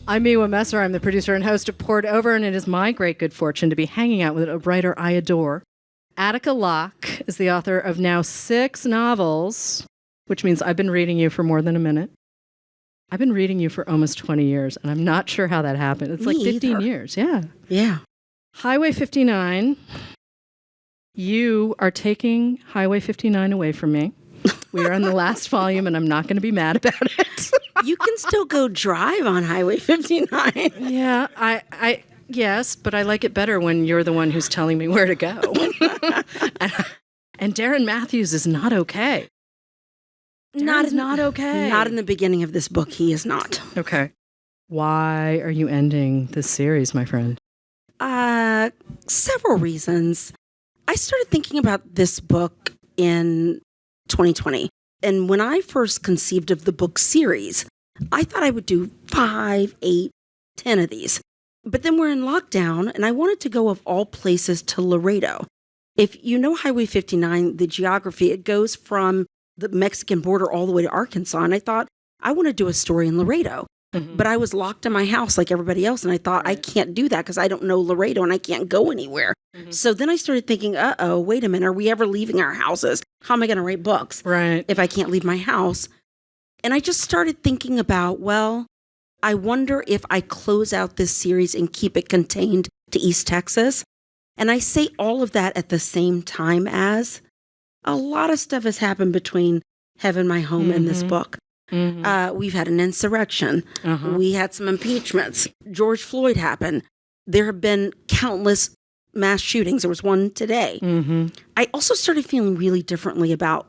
I'm Miwa Messer. I'm the producer and host of Poured Over, and it is my great good fortune to be hanging out with a writer I adore. Attica Locke is the author of now 6 novels, which means I've been reading you for more than a minute. I've been reading you for almost 20 years, and I'm not sure how that happened. It's like 15 years. Yeah. Yeah. Highway 59. You are taking Highway 59 away from me. We are in the last volume, and I'm not going to be mad about it. You can still go drive on Highway 59. Yeah, yes, but I like it better when you're the one who's telling me where to go. and Darren Matthews is not okay. Not okay. Not in the beginning of this book. He is not. Okay. Why are you ending this series, my friend? Several reasons. I started thinking about this book in 2020. And when I first conceived of the book series, I thought I would do 5, 8, 10 of these. But then we're in lockdown, and I wanted to go of all places to Laredo. If you know Highway 59, the geography, it goes from the Mexican border all the way to Arkansas. And I thought, I want to do a story in Laredo. Mm-hmm. But I was locked in my house like everybody else. And I thought, I can't do that because I don't know Laredo and I can't go anywhere. Mm-hmm. So then I started thinking, wait a minute, are we ever leaving our houses? How am I going to write books if I can't leave my house? And I just started thinking about, well, I wonder if I close out this series and keep it contained to East Texas. And I say all of that at the same time as a lot of stuff has happened between Heaven, My Home, and this book. Mm-hmm. We've had an insurrection. Uh-huh. We had some impeachments. George Floyd happened. There have been countless mass shootings. There was one today. Mm-hmm. I also started feeling really differently about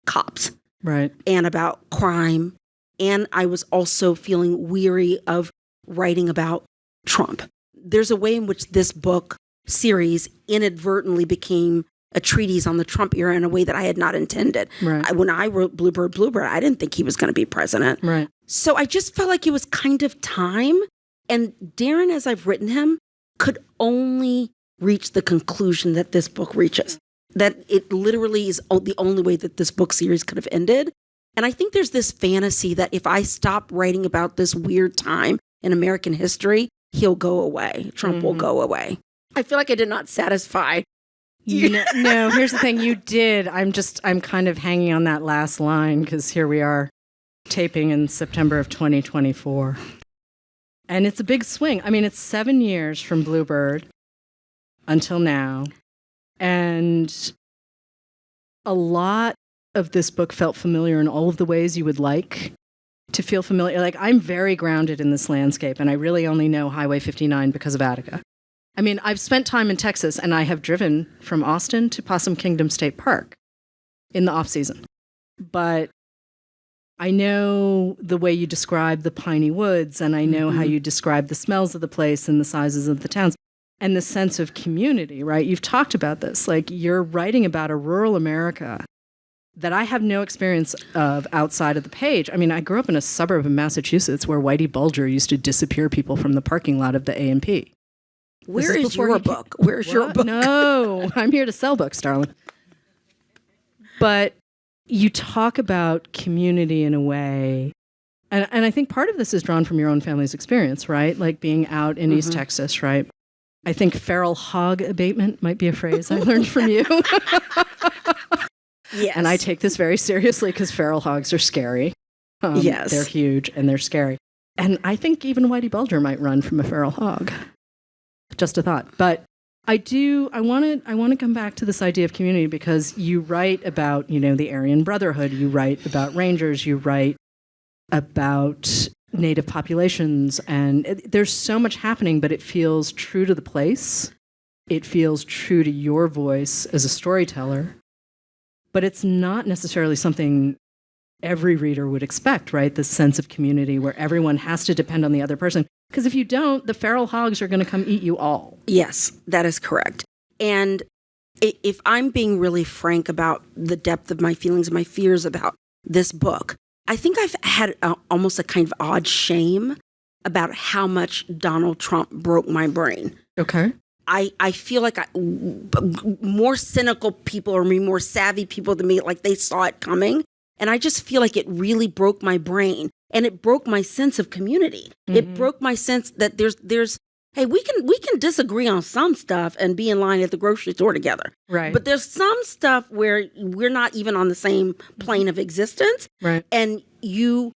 cops. Right. And about crime. And I was also feeling weary of writing about Trump. There's a way in which this book series inadvertently became a treatise on the Trump era in a way that I had not intended. Right. When I wrote Bluebird, I didn't think he was going to be president. Right. So I just felt like it was kind of time. And Darren, as I've written him, could only reach the conclusion that this book reaches. That it literally is the only way that this book series could have ended. And I think there's this fantasy that if I stop writing about this weird time in American history, he'll go away. Trump will go away. I feel like I did not satisfy. No, here's the thing. You did. I'm kind of hanging on that last line because here we are taping in September of 2024. And it's a big swing. I mean, it's 7 years from Bluebird until now. And a lot of this book felt familiar in all of the ways you would like to feel familiar. Like, I'm very grounded in this landscape, and I really only know Highway 59 because of Attica. I mean, I've spent time in Texas, and I have driven from Austin to Possum Kingdom State Park in the off-season. But I know the way you describe the piney woods, and I know how you describe the smells of the place and the sizes of the towns. And the sense of community, right? You've talked about this. Like, you're writing about a rural America that I have no experience of outside of the page. I mean, I grew up in a suburb of Massachusetts where Whitey Bulger used to disappear people from the parking lot of the A&P. Where is your book? Where's your book? No, I'm here to sell books, darling. But you talk about community in a way, and I think part of this is drawn from your own family's experience, right? Like being out in East Texas, right? I think feral hog abatement might be a phrase I learned from you. Yes. And I take this very seriously because feral hogs are scary. Yes. They're huge and they're scary. And I think even Whitey Bulger might run from a feral hog. Just a thought. But I want to come back to this idea of community because you write about, the Aryan Brotherhood. You write about Rangers. You write about Native populations, and there's so much happening, but it feels true to the place. It feels true to your voice as a storyteller, but it's not necessarily something every reader would expect, right? This sense of community where everyone has to depend on the other person. Because if you don't, the feral hogs are going to come eat you all. Yes, that is correct. And if I'm being really frank about the depth of my feelings and my fears about this book, I think I've had almost a kind of odd shame about how much Donald Trump broke my brain. Okay. I feel like more cynical people or more savvy people than me, like they saw it coming. And I just feel like it really broke my brain, and it broke my sense of community. It broke my sense that there's hey, we can disagree on some stuff and be in line at the grocery store together. Right. But there's some stuff where we're not even on the same plane of existence. Right. And you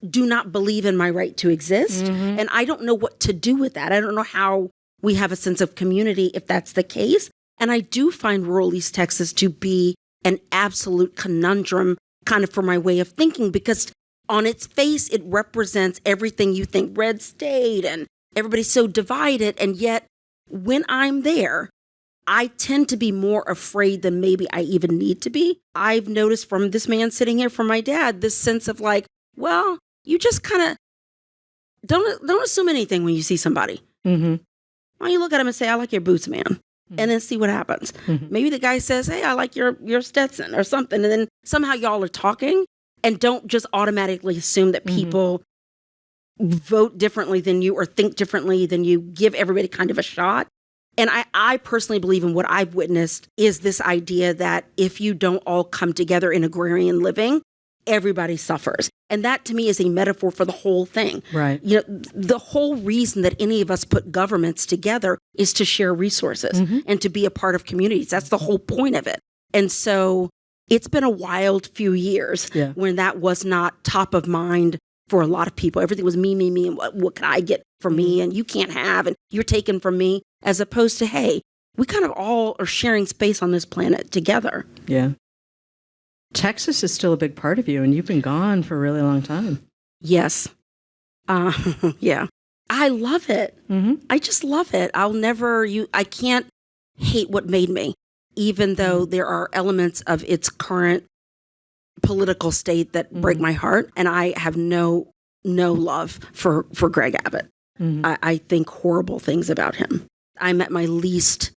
do not believe in my right to exist. And I don't know what to do with that. I don't know how we have a sense of community if that's the case. And I do find rural East Texas to be an absolute conundrum kind of for my way of thinking, because on its face, it represents everything you think red state and everybody's so divided. And yet when I'm there, I tend to be more afraid than maybe I even need to be. I've noticed from this man sitting here, from my dad, this sense of like, well, you just kind of don't assume anything when you see somebody. Why don't you look at him and say, I like your boots, man? And then see what happens. Maybe the guy says, hey, I like your Stetson or something. And then somehow y'all are talking, and don't just automatically assume that people vote differently than you or think differently than you. Give everybody kind of a shot. And I personally believe in what I've witnessed is this idea that if you don't all come together in agrarian living, everybody suffers. And that to me is a metaphor for the whole thing. Right. You know, the whole reason that any of us put governments together is to share resources and to be a part of communities. That's the whole point of it. And so it's been a wild few years when that was not top of mind for a lot of people. Everything was me, and what can I get for me? And you can't have, and you're taken from me, as opposed to, hey, we kind of all are sharing space on this planet together. Yeah. Texas is still a big part of you, and you've been gone for a really long time. Yes. Yeah. I love it. I just love it. I can't hate what made me, even though there are elements of its current political state that break my heart. And I have no love for Greg Abbott. I think horrible things about him. I'm at my least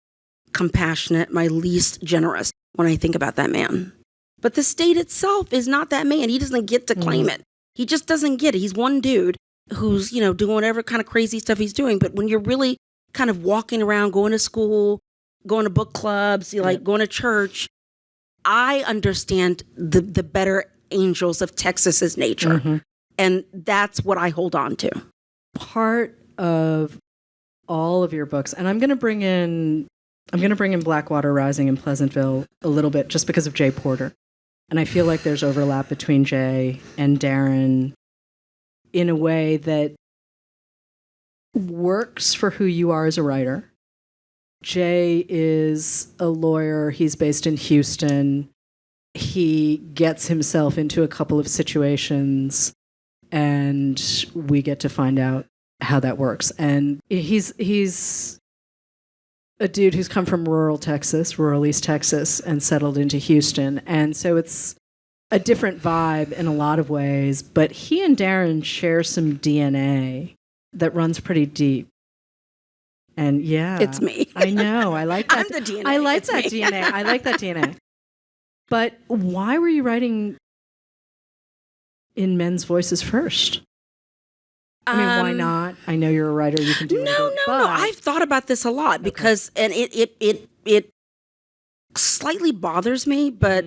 compassionate, my least generous when I think about that man. But the state itself is not that man. He doesn't get to claim it. He just doesn't get it. He's one dude who's, doing whatever kind of crazy stuff he's doing. But when you're really kind of walking around, going to school, going to book clubs, going to church, I understand the better angels of Texas's nature. And that's what I hold on to. Part of all of your books, and I'm going to bring in Blackwater Rising and Pleasantville a little bit just because of Jay Porter. And I feel like there's overlap between Jay and Darren in a way that works for who you are as a writer. Jay is a lawyer. He's based in Houston. He gets himself into a couple of situations, and we get to find out how that works. And he's a dude who's come from rural East Texas, and settled into Houston. And so it's a different vibe in a lot of ways, but he and Darren share some DNA that runs pretty deep. And yeah. It's me. I know. I like that. I'm the DNA. I like that DNA. I like that DNA. But why were you writing in men's voices first? I mean, why not? I know you're a writer. You can do it. No. I've thought about this a lot because, and it slightly bothers me, but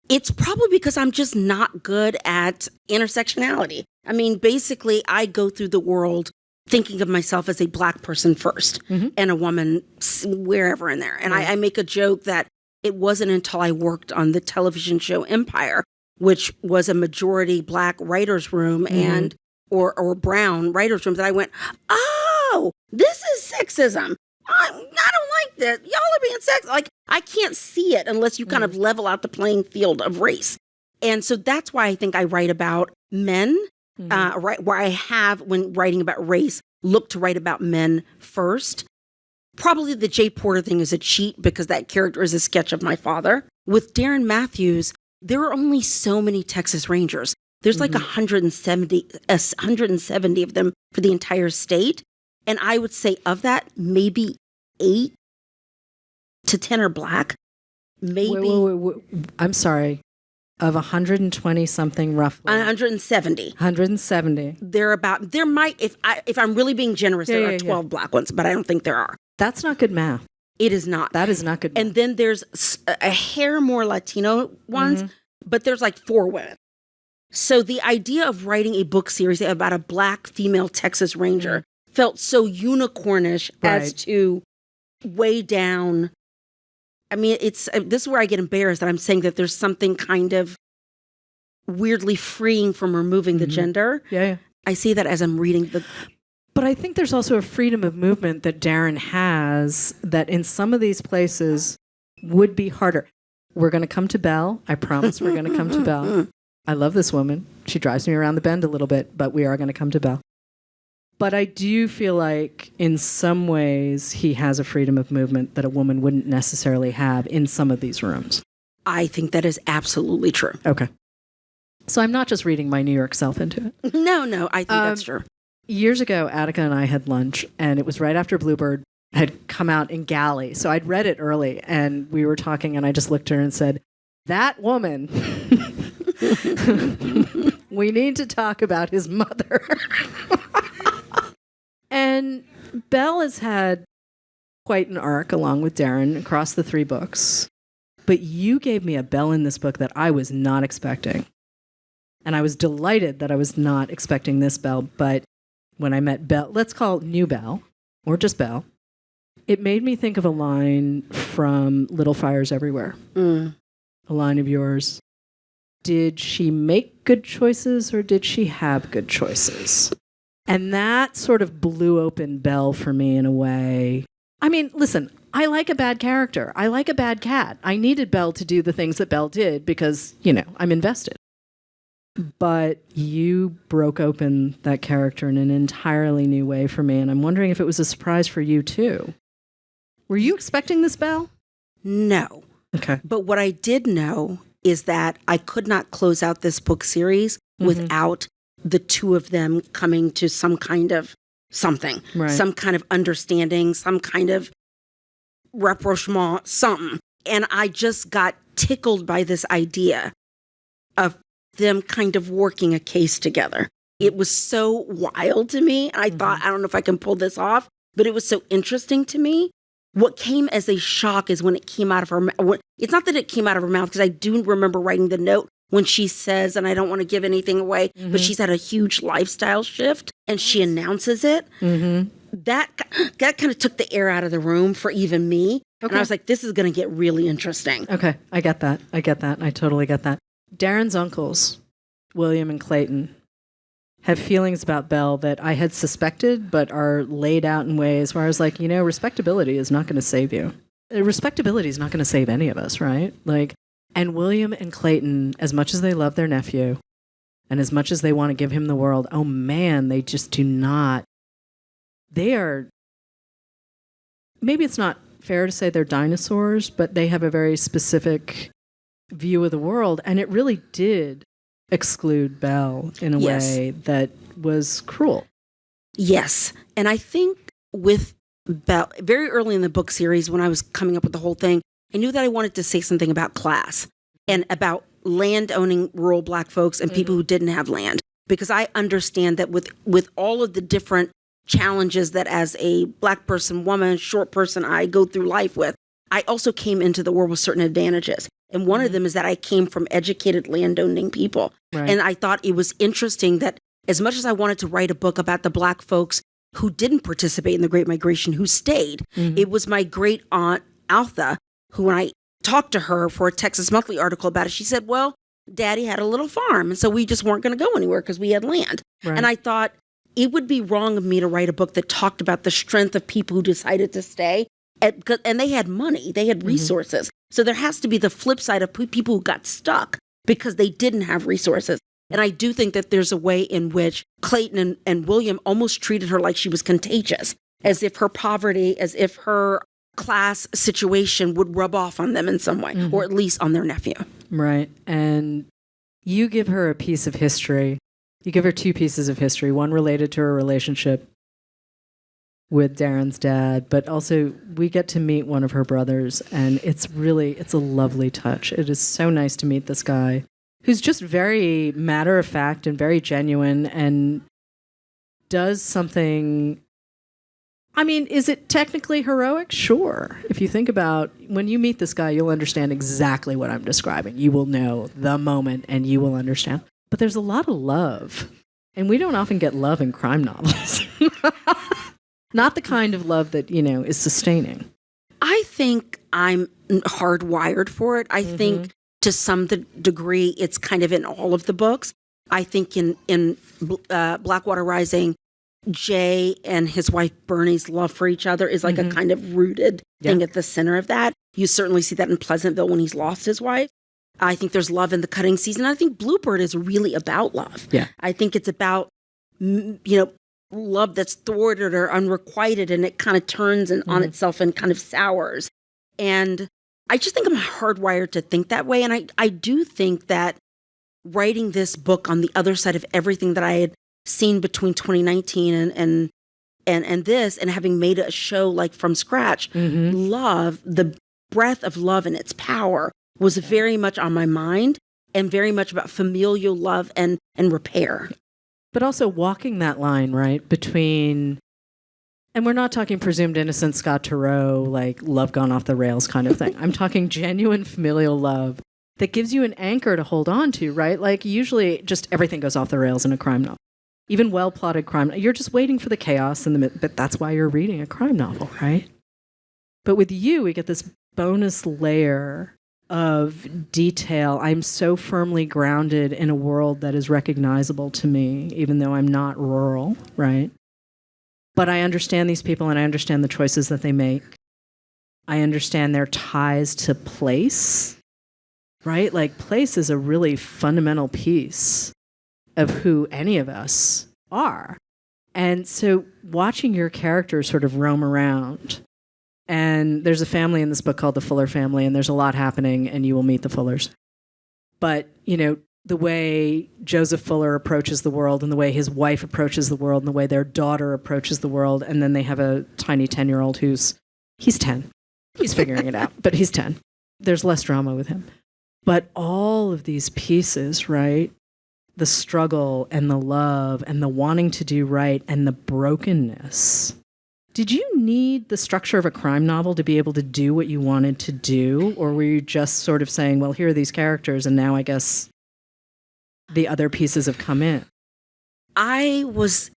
it's probably because I'm just not good at intersectionality. I mean, basically, I go through the world thinking of myself as a Black person first and a woman wherever in there. And I make a joke that it wasn't until I worked on the television show Empire, which was a majority Black writer's room and or brown writer's room, that I went, oh, this is sexism. I don't like this. Y'all are being sexist. Like, I can't see it unless you kind of level out the playing field of race. And so that's why I think I write about men, right, where I have, when writing about race, look to write about men first. Probably the Jay Porter thing is a cheat because that character is a sketch of my father. With Darren Matthews, there are only so many Texas Rangers. There's like 170 of them for the entire state. And I would say of that, maybe 8 to 10 are Black. Maybe. Wait. I'm sorry. Of 120 something roughly. 170. 170. There might, if I'm really being generous, there are 12 Black ones, but I don't think there are. That's not good math. It is not. That is not good math. And then there's a hair more Latino ones, but there's like 4 women. So the idea of writing a book series about a Black female Texas Ranger felt so unicornish as to weigh down. I mean, this is where I get embarrassed that I'm saying that there's something kind of weirdly freeing from removing the gender. Yeah. I see that as I'm reading the... But I think there's also a freedom of movement that Darren has that in some of these places would be harder. We're going to come to Belle. I promise we're going to come to Belle. I love this woman. She drives me around the bend a little bit, but we are going to come to Belle. But I do feel like in some ways he has a freedom of movement that a woman wouldn't necessarily have in some of these rooms. I think that is absolutely true. Okay. So I'm not just reading my New York self into it. No, I think that's true. Years ago, Attica and I had lunch, and it was right after Bluebird had come out in Galley. So I'd read it early, and we were talking, and I just looked at her and said, that woman, we need to talk about his mother. And Belle has had quite an arc along with Darren across the 3 books. But you gave me a Belle in this book that I was not expecting. And I was delighted that I was not expecting this Belle, but when I met Belle, let's call it New Belle, or just Belle, it made me think of a line from Little Fires Everywhere. A line of yours. Did she make good choices or did she have good choices? And that sort of blew open Belle for me in a way. I mean, listen, I like a bad character. I like a bad cat. I needed Belle to do the things that Belle did because, I'm invested. But you broke open that character in an entirely new way for me, and I'm wondering if it was a surprise for you, too. Were you expecting this, Belle? No. Okay. But what I did know is that I could not close out this book series without the 2 of them coming to some kind of something, some kind of understanding, some kind of rapprochement, something. And I just got tickled by this idea of them kind of working a case together. It was so wild to me. I thought, I don't know if I can pull this off, but it was so interesting to me. What came as a shock is when it came out of her mouth. It's not that it came out of her mouth, because I do remember writing the note when she says, and I don't want to give anything away, but she's had a huge lifestyle shift and she announces it. That kind of took the air out of the room for even me. Okay. And I was like, this is going to get really interesting. Okay, I get that. I totally get that. Darren's uncles, William and Clayton, have feelings about Belle that I had suspected, but are laid out in ways where I was like, respectability is not going to save you. Respectability is not going to save any of us, right? And William and Clayton, as much as they love their nephew, and as much as they want to give him the world, oh man, they just do not. They are, maybe it's not fair to say they're dinosaurs, but they have a very specific view of the world, and it really did exclude Belle in a way that was cruel. Yes. And I think with Belle, very early in the book series, when I was coming up with the whole thing, I knew that I wanted to say something about class and about land owning rural Black folks and people who didn't have land. Because I understand that with all of the different challenges that as a Black person, woman, short person, I go through life with, I also came into the world with certain advantages. And one of them is that I came from educated landowning people. Right. And I thought it was interesting that as much as I wanted to write a book about the Black folks who didn't participate in the Great Migration, who stayed, it was my great aunt, Altha, who, when I talked to her for a Texas Monthly article about it, she said, well, Daddy had a little farm, and so we just weren't going to go anywhere because we had land. Right. And I thought it would be wrong of me to write a book that talked about the strength of people who decided to stay. And they had money, they had resources. So there has to be the flip side of people who got stuck because they didn't have resources. And I do think that there's a way in which Clayton and William almost treated her like she was contagious, as if her poverty, as if her class situation would rub off on them in some way, or at least on their nephew. Right. And you give her a piece of history. You give her 2 pieces of history, one related to her relationship with Darren's dad, but also we get to meet one of her brothers, and it's a lovely touch. It is so nice to meet this guy who's just very matter of fact and very genuine and does something. I mean, is it technically heroic? Sure. If you think about when you meet this guy, you'll understand exactly what I'm describing. You will know the moment and you will understand. but there's a lot of love. And we don't often get love in crime novels. Not the kind of love that, is sustaining. I think I'm hardwired for it. I think to some degree it's kind of in all of the books. I think in Blackwater Rising, Jay and his wife Bernie's love for each other is like a kind of rooted thing at the center of that. You certainly see that in Pleasantville when he's lost his wife. I think there's love in the cutting season. I think Bluebird is really about love. Yeah. I think it's about, love that's thwarted or unrequited, and it kind of turns on itself and kind of sours. And I just think I'm hardwired to think that way. And I do think that writing this book on the other side of everything that I had seen between 2019 and this, and having made a show like from scratch, love, the breath of love and its power was very much on my mind, and very much about familial love and repair. But also walking that line, right, between, and we're not talking presumed innocent Scott Turow, like love gone off the rails kind of thing. I'm talking genuine familial love that gives you an anchor to hold on to, right? Like usually just everything goes off the rails in a crime novel. Even well-plotted crime, you're just waiting for the chaos but that's why you're reading a crime novel, right? But with you, we get this bonus layer of detail. I'm so firmly grounded in a world that is recognizable to me, even though I'm not rural, right? But I understand these people, and I understand the choices that they make. I understand their ties to place, right? Like place is a really fundamental piece of who any of us are. And so watching your characters sort of roam around, and there's a family in this book called the Fuller family, and there's a lot happening, and you will meet the Fullers. But, the way Joseph Fuller approaches the world, and the way his wife approaches the world, and the way their daughter approaches the world, and then they have a tiny 10-year-old he's 10. He's figuring it out, but he's 10. There's less drama with him. But all of these pieces, right? The struggle and the love and the wanting to do right and the brokenness. Did you need the structure of a crime novel to be able to do what you wanted to do? Or were you just sort of saying, well, here are these characters, and now I guess the other pieces have come in? I was,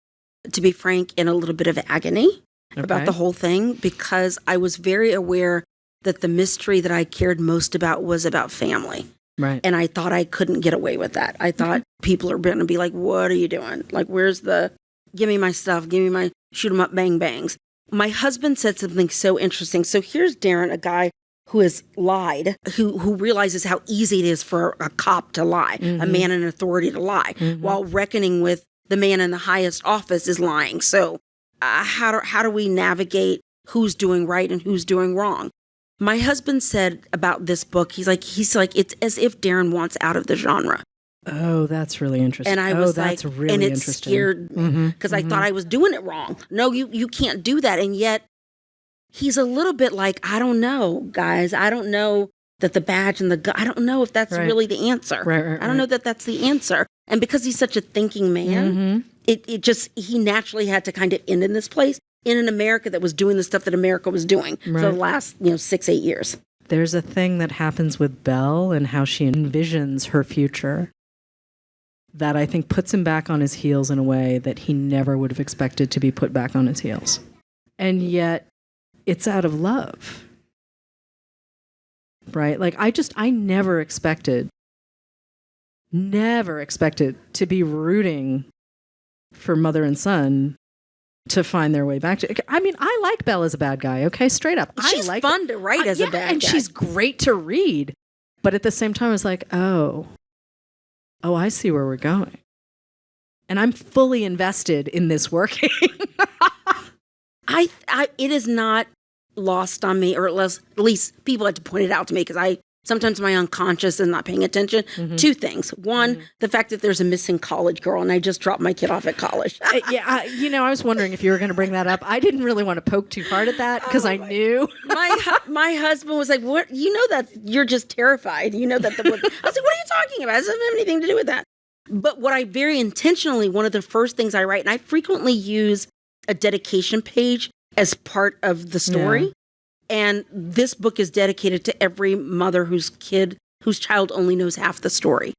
to be frank, in a little bit of agony about the whole thing, because I was very aware that the mystery that I cared most about was about family. Right. And I thought I couldn't get away with that. I thought people are going to be like, what are you doing? Like, where's give me my stuff, give me my shoot 'em up bang bangs. My husband said something so interesting. So here's Darren, a guy who has lied, who realizes how easy it is for a cop to lie, a man in authority to lie, while reckoning with the man in the highest office is lying. So how do we navigate who's doing right and who's doing wrong? My husband said about this book, he's like, it's as if Darren wants out of the genre. Oh, that's really interesting. And I was that's like, really and it interesting. scared me because I thought I was doing it wrong. No, you can't do that. And yet he's a little bit like, I don't know, guys. I don't know that the badge and the gun, I don't know if that's really the answer. Right, I don't know that that's the answer. And because he's such a thinking man, he naturally had to kind of end in this place, in an America that was doing the stuff that America was doing for the last 6-8 years. There's a thing that happens with Belle and how she envisions her future that I think puts him back on his heels in a way that he never would have expected to be put back on his heels. And yet it's out of love, right? Like I never expected to be rooting for mother and son to find their way back to. I mean, I like Belle as a bad guy, okay? Straight up. She's fun to write as a bad guy. And she's great to read. But at the same time, it's like, oh, I see where we're going. And I'm fully invested in this working. It is not lost on me, or at least people had to point it out to me, because sometimes my unconscious is not paying attention. Two things. One, the fact that there's a missing college girl, and I just dropped my kid off at college. I was wondering if you were going to bring that up. I didn't really want to poke too hard at that because I knew. My husband was like, "What? You know that you're just terrified. You know that." I was like, "What are you talking about? It doesn't have anything to do with that." But what I very intentionally, one of the first things I write, and I frequently use a dedication page as part of the story. Yeah. And this book is dedicated to every mother whose child only knows half the story.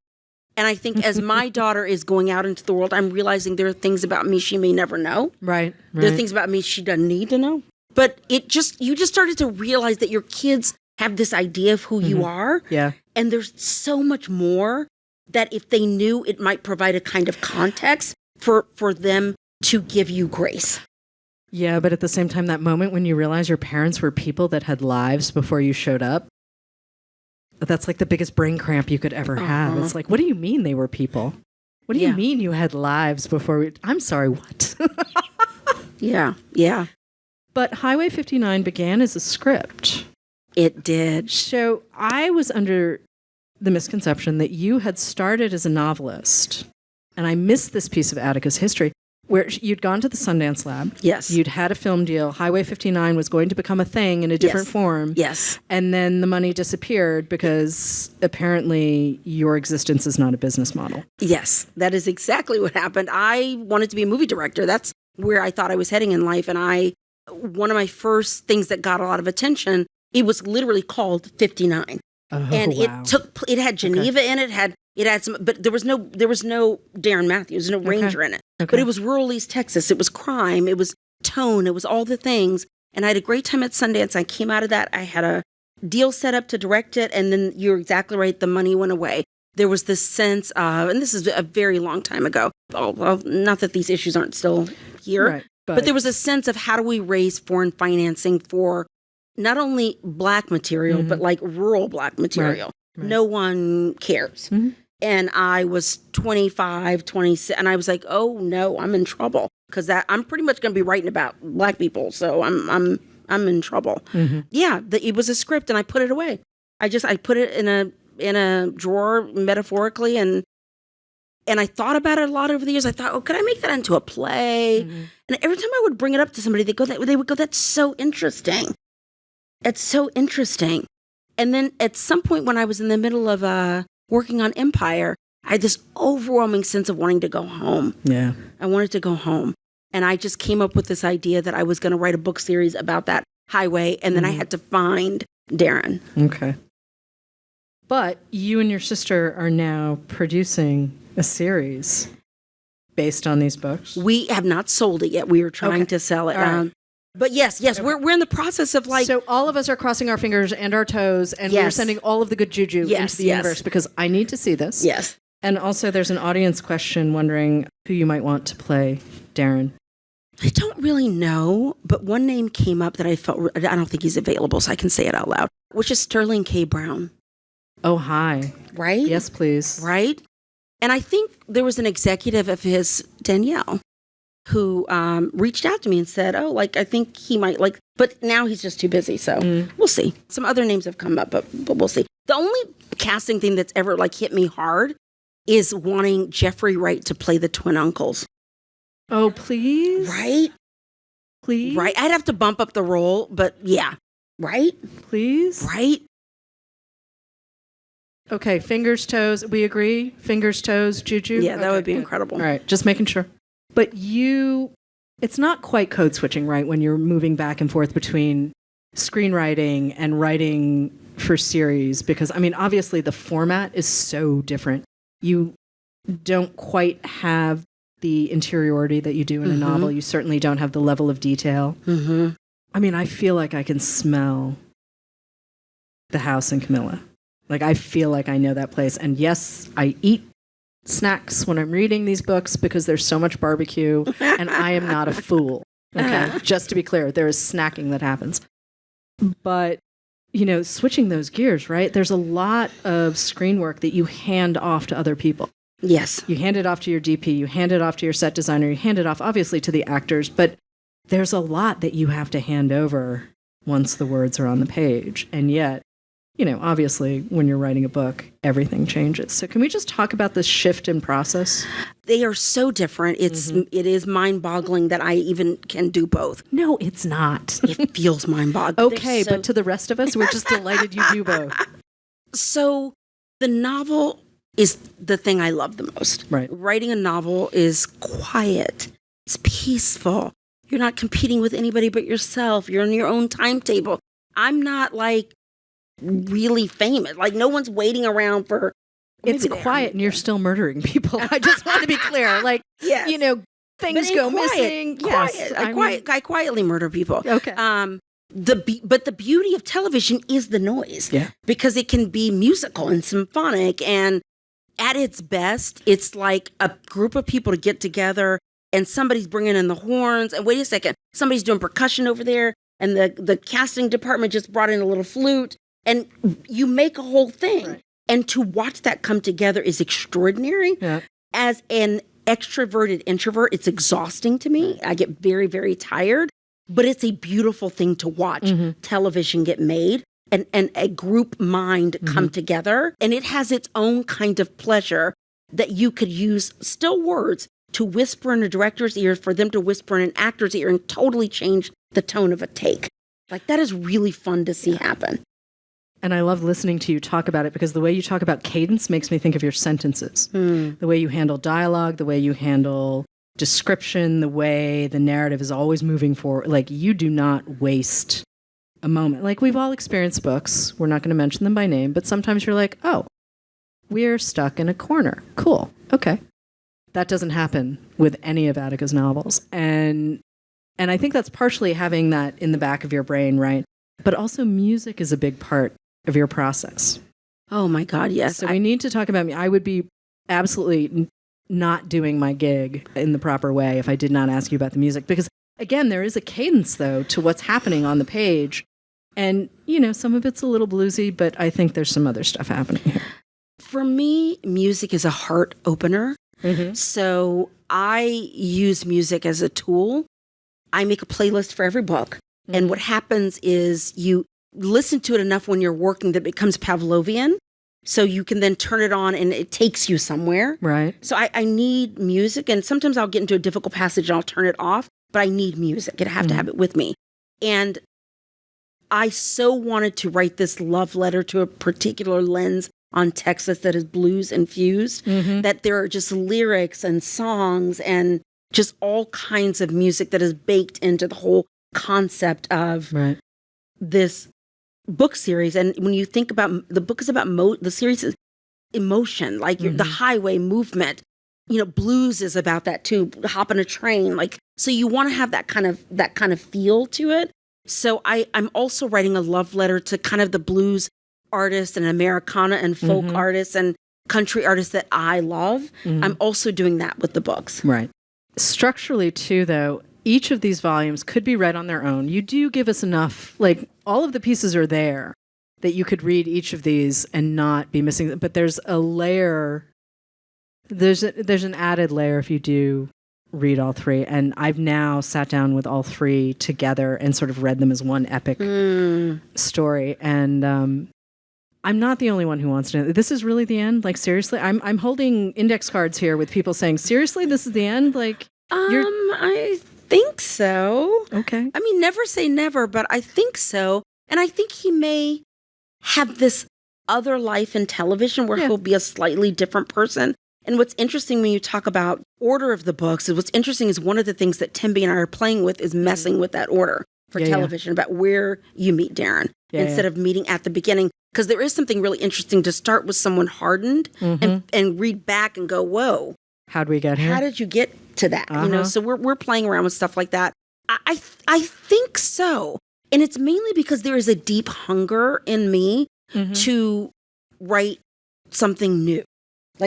And I think as my daughter is going out into the world, I'm realizing there are things about me she may never know. Right. There are things about me she doesn't need to know. But you just started to realize that your kids have this idea of who you are. Yeah. And there's so much more that if they knew, it might provide a kind of context for them to give you grace. Yeah, but at the same time, that moment when you realize your parents were people that had lives before you showed up, that's like the biggest brain cramp you could ever have. It's like, what do you mean they were people? What do you mean you had lives before I'm sorry, what? Yeah. But Highway 59 began as a script. It did. So I was under the misconception that you had started as a novelist, and I missed this piece of Attica's history, where you'd gone to the Sundance Lab. Yes. You'd had a film deal. Highway 59 was going to become a thing in a different form. Yes. And then the money disappeared because apparently your existence is not a business model. Yes, that is exactly what happened. I wanted to be a movie director. That's where I thought I was heading in life. And one of my first things that got a lot of attention, it was literally called 59. Oh, And wow. it had Geneva in it, it had some, but there was no Darren Matthews, no Ranger in it. Okay. But it was rural East Texas. It was crime. It was tone. It was all the things. And I had a great time at Sundance. I came out of that. I had a deal set up to direct it. And then you're exactly right. The money went away. There was this sense of, and this is a very long time ago. Well, not that these issues aren't still here, Right, but there was a sense of how do we raise foreign financing for not only Black material, but like rural Black material. Right. No one cares. Mhm. And I was 25, 26, and I was like, oh no, I'm in trouble because I'm pretty much going to be writing about Black people. So I'm in trouble. Mhm. Yeah, it was a script and I put it away. I put it in a drawer metaphorically and I thought about it a lot over the years. I thought, oh, could I make that into a play? Mhm. And every time I would bring it up to somebody, they would go, that's so interesting. It's so interesting. And then at some point when I was in the middle of working on Empire, I had this overwhelming sense of wanting to go home. Yeah. I wanted to go home. And I just came up with this idea that I was going to write a book series about that highway. And then I had to find Darren. Okay. But you and your sister are now producing a series based on these books. We have not sold it yet. We are trying to sell it. All right. But yes, we're in the process of So all of us are crossing our fingers and our toes, and we're sending all of the good juju into the universe because I need to see this. Yes. And also there's an audience question wondering who you might want to play Darren. I don't really know, but one name came up that I don't think he's available, so I can say it out loud, which is Sterling K. Brown. Oh, hi. Right? Yes, please. Right? And I think there was an executive of his, Danielle, who reached out to me and said, oh, like, I think he might but now he's just too busy. So we'll see. Some other names have come up, but we'll see. The only casting thing that's ever hit me hard is wanting Jeffrey Wright to play the twin uncles. Oh, please? Right? Please? Right. I'd have to bump up the role, but yeah. Right? Please? Right? Okay, fingers, toes. We agree? Fingers, toes, juju? Yeah, that Okay, would be good. incredible. All right, just making sure. But it's not quite code switching, right? When you're moving back and forth between screenwriting and writing for series, because, obviously the format is so different. You don't quite have the interiority that you do in a novel. You certainly don't have the level of detail. Mm-hmm. I feel like I can smell the house in Camilla. I feel like I know that place. And yes, I eat snacks when I'm reading these books because there's so much barbecue and I am not a fool. Okay. Just to be clear, there is snacking that happens. But, switching those gears, right? There's a lot of screen work that you hand off to other people. Yes. You hand it off to your DP, you hand it off to your set designer, you hand it off obviously to the actors, but there's a lot that you have to hand over once the words are on the page. And yet, obviously, when you're writing a book, everything changes. So can we just talk about this shift in process? They are so different. It is mind-boggling that I even can do both. No, it's not. It feels mind-boggling. Okay, but to the rest of us, we're just delighted you do both. So the novel is the thing I love the most. Right. Writing a novel is quiet. It's peaceful. You're not competing with anybody but yourself. You're on your own timetable. I'm not really famous. No one's waiting around for It's quiet and you're still murdering people. I just want to be clear. Like, Yes. Things go missing. Yes. I quietly murder people. Okay. But the beauty of television is the noise. Yeah. Because it can be musical and symphonic, and at its best, it's like a group of people to get together and somebody's bringing in the horns, and wait a second, somebody's doing percussion over there, and the casting department just brought in a little flute, and you make a whole thing. Right. And to watch that come together is extraordinary. Yeah. As an extroverted introvert, it's exhausting to me. I get very, very tired, but it's a beautiful thing to watch television get made and a group mind come together. And it has its own kind of pleasure that you could use still words to whisper in a director's ear, for them to whisper in an actor's ear, and totally change the tone of a take. Like, that is really fun to see happen. And I love listening to you talk about it, because the way you talk about cadence makes me think of your sentences. The way you handle dialogue, the way you handle description, the way the narrative is always moving forward. Like, you do not waste a moment. Like, we've all experienced books. We're not going to mention them by name, but sometimes you're like, oh, we're stuck in a corner. Cool. Okay. That doesn't happen with any of Attica's novels. And I think that's partially having that in the back of your brain, right? But also music is a big part of your process. Oh my God, yes. So we need to talk about me. I would be absolutely not doing my gig in the proper way if I did not ask you about the music. Because again, there is a cadence, though, to what's happening on the page. And, some of it's a little bluesy, but I think there's some other stuff happening here. For me, music is a heart opener. So I use music as a tool. I make a playlist for every book. And what happens is you listen to it enough when you're working that it becomes Pavlovian. So you can then turn it on and it takes you somewhere. Right. So I need music. And sometimes I'll get into a difficult passage and I'll turn it off. But I need music. I have to have it with me. And I so wanted to write this love letter to a particular lens on Texas that is blues infused, that there are just lyrics and songs and just all kinds of music that is baked into the whole concept of this book series. And when you think about the book is about the series is emotion, like the highway movement. Blues is about that too. Hop on a train, so you want to have that kind of feel to it. So I'm also writing a love letter to kind of the blues artists and Americana and folk artists and country artists that I love. I'm also doing that with the books. Right. Structurally too, though, each of these volumes could be read on their own. You do give us enough, all of the pieces are there that you could read each of these and not be missing them. But there's a layer, there's an added layer if you do read all three. And I've now sat down with all three together and sort of read them as one epic story. And I'm not the only one who wants to know. This is really the end? Seriously? I'm holding index cards here with people saying, seriously, this is the end? I think so. Okay. I mean, never say never, but I think so. And I think he may have this other life in television where he'll be a slightly different person. And what's interesting when you talk about order of the books is what's interesting is one of the things that Timby and I are playing with is messing with that order for television about where you meet Darren instead of meeting at the beginning. Because there is something really interesting to start with someone hardened and read back and go, whoa. How'd we get here? How did you get to that? So we're playing around with stuff like that. I think so. And it's mainly because there is a deep hunger in me to write something new.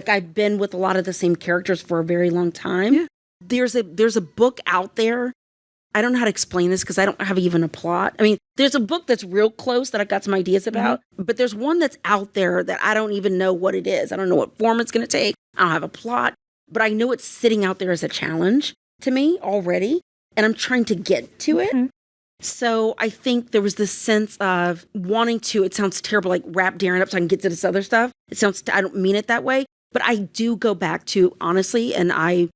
I've been with a lot of the same characters for a very long time. Yeah. There's a book out there. I don't know how to explain this because I don't have even a plot. I mean, there's a book that's real close that I got some ideas about, but there's one that's out there that I don't even know what it is. I don't know what form it's going to take. I don't have a plot, but I know it's sitting out there as a challenge to me already, and I'm trying to get to it. So I think there was this sense of wanting to, it sounds terrible, wrap Darren up so I can get to this other stuff. I don't mean it that way, but I do go back to, honestly, and I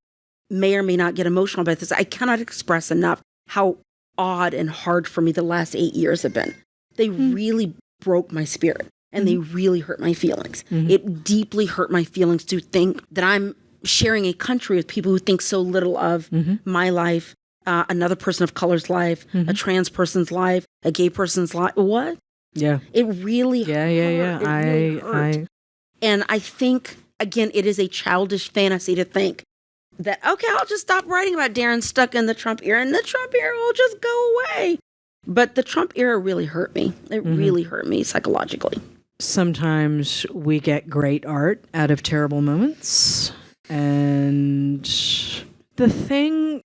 may or may not get emotional about this, I cannot express enough how odd and hard for me the last 8 years have been. They really broke my spirit and they really hurt my feelings. It deeply hurt my feelings to think that I'm sharing a country with people who think so little of my life, another person of color's life, a trans person's life, a gay person's life. What? Yeah. It really hurt. Yeah. It really hurt. And I think, again, it is a childish fantasy to think that, okay, I'll just stop writing about Darren stuck in the Trump era and the Trump era will just go away. But the Trump era really hurt me. It really hurt me psychologically. Sometimes we get great art out of terrible moments. And the thing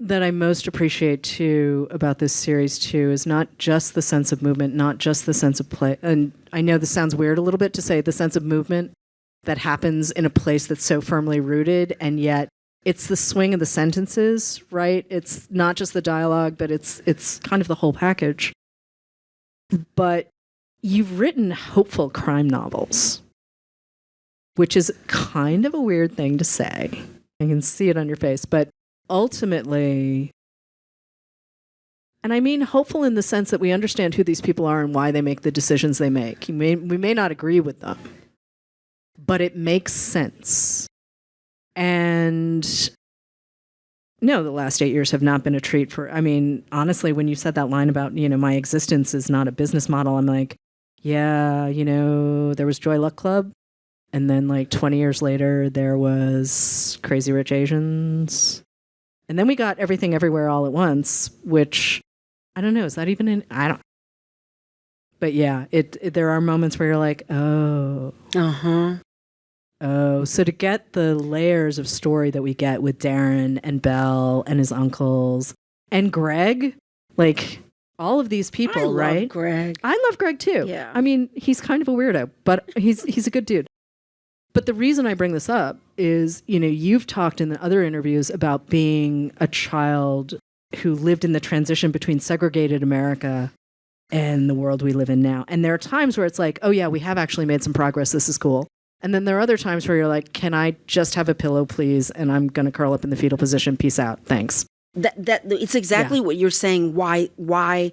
that I most appreciate, too, about this series, too, is not just the sense of movement, not just the sense of play. And I know this sounds weird a little bit to say the sense of movement that happens in a place that's so firmly rooted, and yet it's the swing of the sentences, right? It's not just the dialogue, but it's kind of the whole package. But you've written hopeful crime novels, which is kind of a weird thing to say. I can see it on your face, but ultimately, and I mean hopeful in the sense that we understand who these people are and why they make the decisions they make. We may not agree with them, but it makes sense. And no, the last 8 years have not been a treat for, I mean, honestly, when you said that line about, my existence is not a business model, I'm like, yeah, there was Joy Luck Club. And then 20 years later, there was Crazy Rich Asians. And then we got Everything Everywhere All at Once, which, I don't know, is that even in, I don't. But yeah, there are moments where you're like, oh. Uh-huh. Oh, so to get the layers of story that we get with Darren and Belle and his uncles and Greg, all of these people, right? I love Greg. I love Greg too. Yeah. I mean, he's kind of a weirdo, but he's a good dude. But the reason I bring this up is, you've talked in the other interviews about being a child who lived in the transition between segregated America and the world we live in now. And there are times where it's like, oh yeah, we have actually made some progress. This is cool. And then there are other times where you're like, can I just have a pillow, please? And I'm going to curl up in the fetal position. Peace out. Thanks. It's exactly what you're saying. Why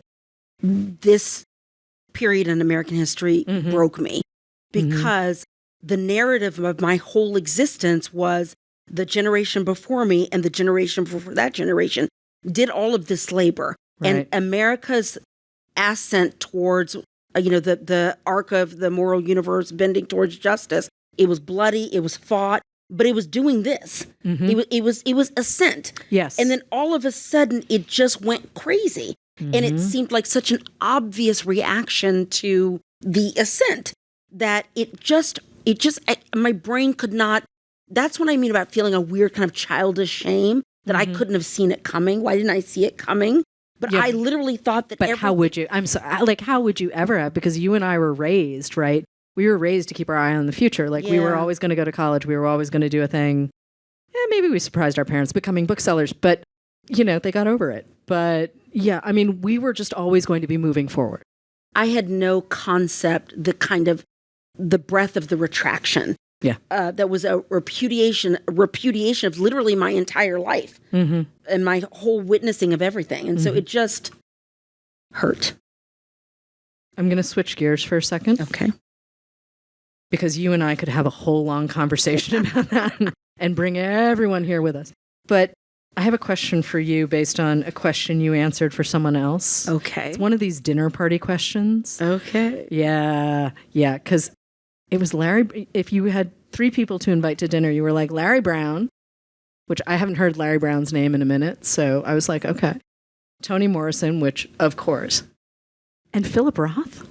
this period in American history broke me. Because the narrative of my whole existence was the generation before me and the generation before that generation did all of this labor. Right. And America's ascent towards, the arc of the moral universe bending towards justice, it was bloody, it was fought, but it was doing this. It was ascent. Yes. And then all of a sudden it just went crazy. And it seemed like such an obvious reaction to the ascent that my brain could not, that's what I mean about feeling a weird kind of childish shame that I couldn't have seen it coming. Why didn't I see it coming? But I literally thought that. But how would you? I'm sorry. How would you ever have? Because you and I were raised, right? We were raised to keep our eye on the future. We were always going to go to college. We were always going to do a thing. Yeah, maybe we surprised our parents becoming booksellers, but they got over it. But yeah, I mean, we were just always going to be moving forward. I had no concept, the breadth of the retraction. Yeah. That was a repudiation of literally my entire life and my whole witnessing of everything. And so it just hurt. I'm going to switch gears for a second. Okay. Because you and I could have a whole long conversation about that and bring everyone here with us. But I have a question for you based on a question you answered for someone else. Okay. It's one of these dinner party questions. Okay. Yeah. Yeah. Because it was Larry. If you had 3 people to invite to dinner, you were like Larry Brown, which I haven't heard Larry Brown's name in a minute. So I was like, okay. Toni Morrison, which of course. And Philip Roth?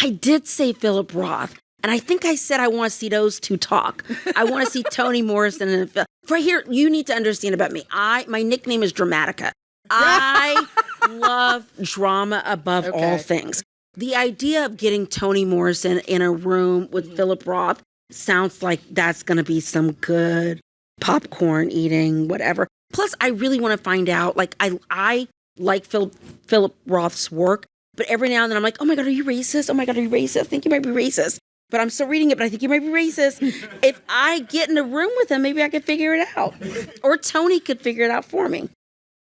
I did say Philip Roth. And I think I said I want to see those two talk. I want to see Toni Morrison and Phil. Right here, you need to understand about me. My nickname is Dramatica. I love drama above all things. The idea of getting Toni Morrison in a room with Philip Roth sounds like that's going to be some good popcorn eating, whatever. Plus, I really want to find out, I like Philip Roth's work, but every now and then I'm like, oh my God, are you racist? Oh my God, are you racist? I think you might be racist. But I'm still reading it, but I think you might be racist. If I get in a room with him, maybe I could figure it out. Or Toni could figure it out for me.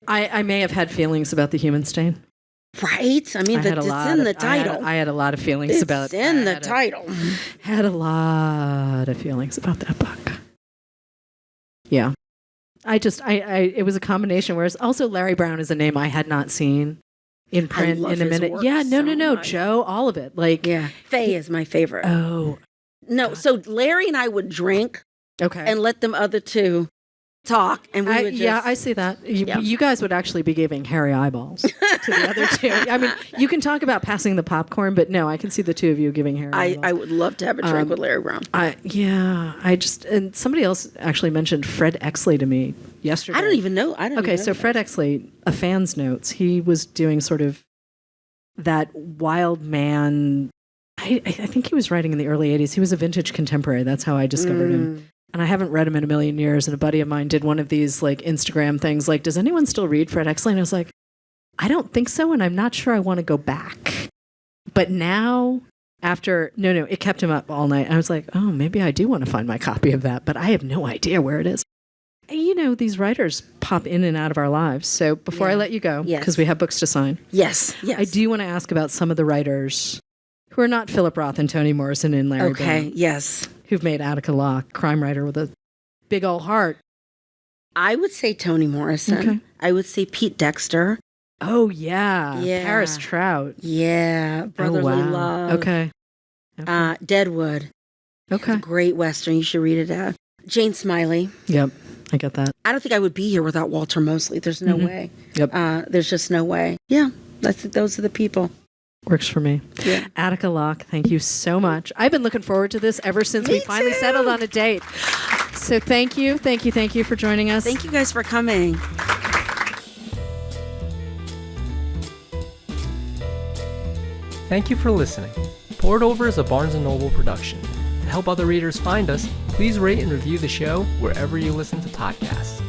I may have had feelings about The Human Stain. Right? I mean, it's in the title. I had a lot of feelings about it. It's in the title. Had a lot of feelings about that book. Yeah. It was a combination, whereas also Larry Brown is a name I had not seen in print in a minute. Yeah, no. Joe, all of it. Faye is my favorite. Oh, No, so Larry and I would drink Okay. and let them other two talk, and we would just... Yeah, I see that. Yeah. You guys would actually be giving hairy eyeballs to the other two. I mean, you can talk about passing the popcorn, but no, I can see the two of you giving hairy eyeballs. I would love to have a drink with Larry Brown. And somebody else actually mentioned Fred Exley to me yesterday. I don't even know. Okay, so Fred Exley, a fan's notes, he was doing sort of that wild man. I think he was writing in the early 80s. He was a vintage contemporary. That's how I discovered him. And I haven't read him in a million years. And a buddy of mine did one of these like Instagram things like, does anyone still read Fred Exley? And I was like, I don't think so. And I'm not sure I want to go back. But now it kept him up all night. I was like, oh, maybe I do want to find my copy of that. But I have no idea where it is. And, these writers pop in and out of our lives. So before I let you go, because we have books to sign. Yes. I do want to ask about some of the writers who are not Philip Roth and Toni Morrison and Larry Brown. Yes. Who've made Attica Locke, crime writer with a big old heart. I would say Toni Morrison. Okay. I would say Pete Dexter. Oh, yeah. Paris Trout. Yeah. Brotherly Love. Okay. Deadwood. Okay. Great Western. You should read it. Jane Smiley. Yep. I get that. I don't think I would be here without Walter Mosley. There's no way. Yep. There's just no way. Yeah. Those are the people. Works for me. Yeah. Attica Locke, thank you so much. I've been looking forward to this ever since we finally settled on a date. So thank you for joining us. Thank you guys for coming. Thank you for listening. Poured Over is a Barnes & Noble production. To help other readers find us, please rate and review the show wherever you listen to podcasts.